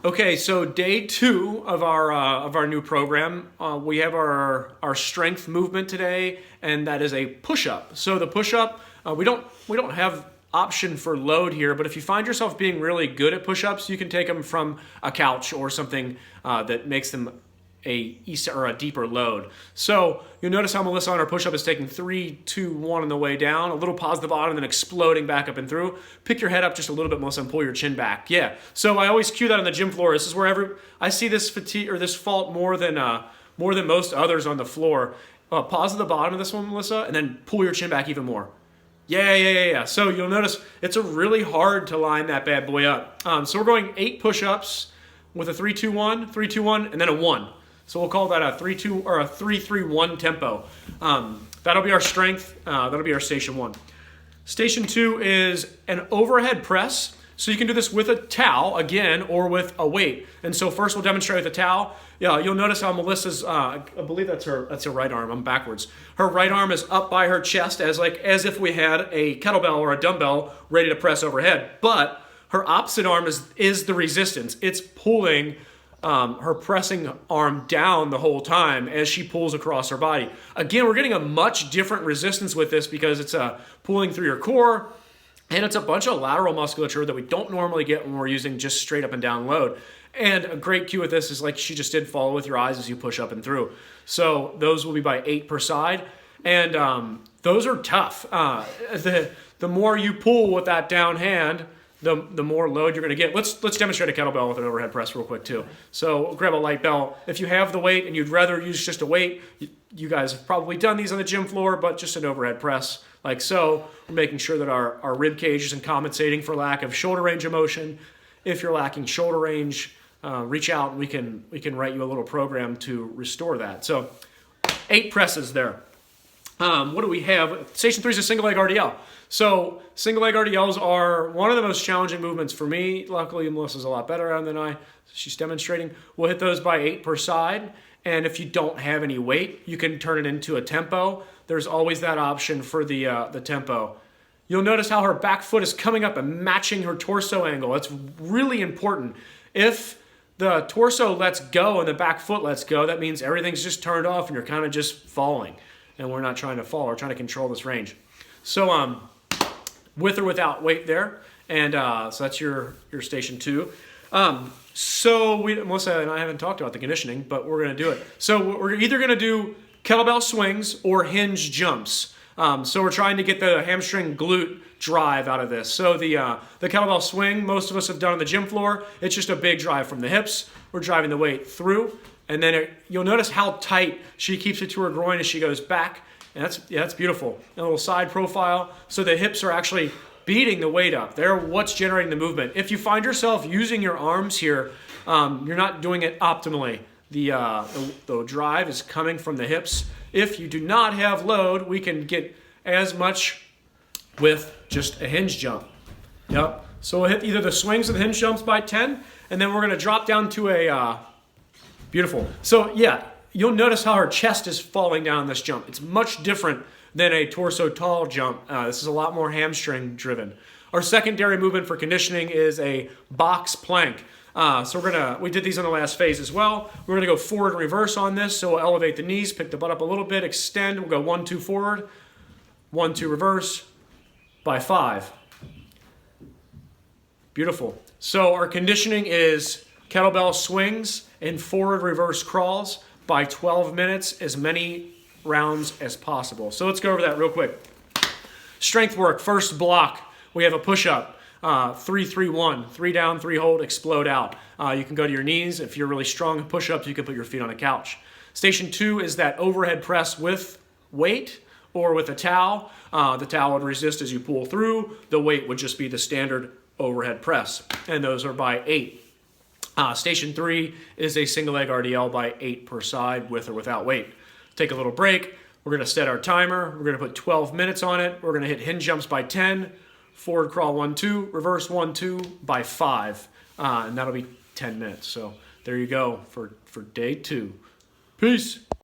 Okay, so day 2 of our new program, we have our strength movement today, and that is a push-up. So the push-up, we don't have option for load here, but if you find yourself being really good at push-ups, you can take them from a couch or something that makes them a deeper load. So you'll notice how Melissa on her push-up is taking 3, 2, 1 on the way down, a little pause at the bottom, then exploding back up and through. Pick your head up just a little bit, Melissa, and pull your chin back. Yeah. So I always cue that on the gym floor. This is where I see this fatigue or this fault more than most others on the floor. Pause at the bottom of this one, Melissa, and then pull your chin back even more. Yeah. So you'll notice it's really hard to line that bad boy up. So we're going 8 push-ups with a 3-2-1, 3-2-1, and then a 1. So we'll call that a 3-2 or a 3-3-1 tempo. That'll be our strength. That'll be our station 1. Station 2 is an overhead press. So you can do this with a towel again, or with a weight. And so first we'll demonstrate with a towel. Yeah, you'll notice how Melissa's, I believe that's her right arm. I'm backwards. Her right arm is up by her chest as if we had a kettlebell or a dumbbell ready to press overhead. But her opposite arm is the resistance. It's pulling her pressing arm down the whole time as she pulls across her body. Again, we're getting a much different resistance with this because it's pulling through your core, and it's a bunch of lateral musculature that we don't normally get when we're using just straight up and down load. And a great cue with this is like she just did, follow with your eyes as you push up and through. So those will be by 8 per side. And those are tough. The more you pull with that down hand, the more load you're going to get. Let's demonstrate a kettlebell with an overhead press real quick too. So grab a light bell. If you have the weight and you'd rather use just a weight, you guys have probably done these on the gym floor, but just an overhead press like so. We're making sure that our rib cage isn't compensating for lack of shoulder range of motion. If you're lacking shoulder range, reach out and we can write you a little program to restore that. So 8 presses there. What do we have? Station 3 is a single leg RDL. So single leg RDLs are one of the most challenging movements for me. Luckily, Melissa's a lot better at them than I. She's demonstrating. We'll hit those by 8 per side. And if you don't have any weight, you can turn it into a tempo. There's always that option for the tempo. You'll notice how her back foot is coming up and matching her torso angle. That's really important. If the torso lets go and the back foot lets go, that means everything's just turned off and you're kind of just falling. And we're not trying to fall. We're trying to control this range. So with or without weight there. And so that's your station 2. So Melissa and I haven't talked about the conditioning, but we're going to do it. So we're either going to do kettlebell swings or hinge jumps. So we're trying to get the hamstring glute drive out of this. So the kettlebell swing, most of us have done on the gym floor. It's just a big drive from the hips. We're driving the weight through. And then you'll notice how tight she keeps it to her groin as she goes back. And that's beautiful. A little side profile. So the hips are actually beating the weight up. They're what's generating the movement. If you find yourself using your arms here, you're not doing it optimally. The drive is coming from the hips. If you do not have load, we can get as much with just a hinge jump. Yep. So we'll hit either the swings or the hinge jumps by 10, and then we're going to drop down to a beautiful. So yeah, you'll notice how her chest is falling down this jump. It's much different than a torso tall jump. This is a lot more hamstring driven. Our secondary movement for conditioning is a box plank. So we did these in the last phase as well. We're gonna go forward and reverse on this. So we'll elevate the knees, pick the butt up a little bit, extend. We'll go 1, 2 forward, 1, 2 reverse by 5. Beautiful. So our conditioning is kettlebell swings and forward reverse crawls by 12 minutes, as many rounds as possible. So let's go over that real quick. Strength work, first block. We have a push-up, 3-3-1, 3 down, 3 hold, explode out. You can go to your knees. If you're really strong in push-ups, you can put your feet on a couch. Station 2 is that overhead press with weight or with a towel. The towel would resist as you pull through. The weight would just be the standard overhead press. And those are by 8. Station 3 is a single leg RDL by 8 per side with or without weight. Take a little break. We're going to set our timer. We're going to put 12 minutes on it. We're going to hit hinge jumps by 10, forward crawl 1, 2, reverse 1, 2 by 5. And that'll be 10 minutes. So there you go for day 2. Peace.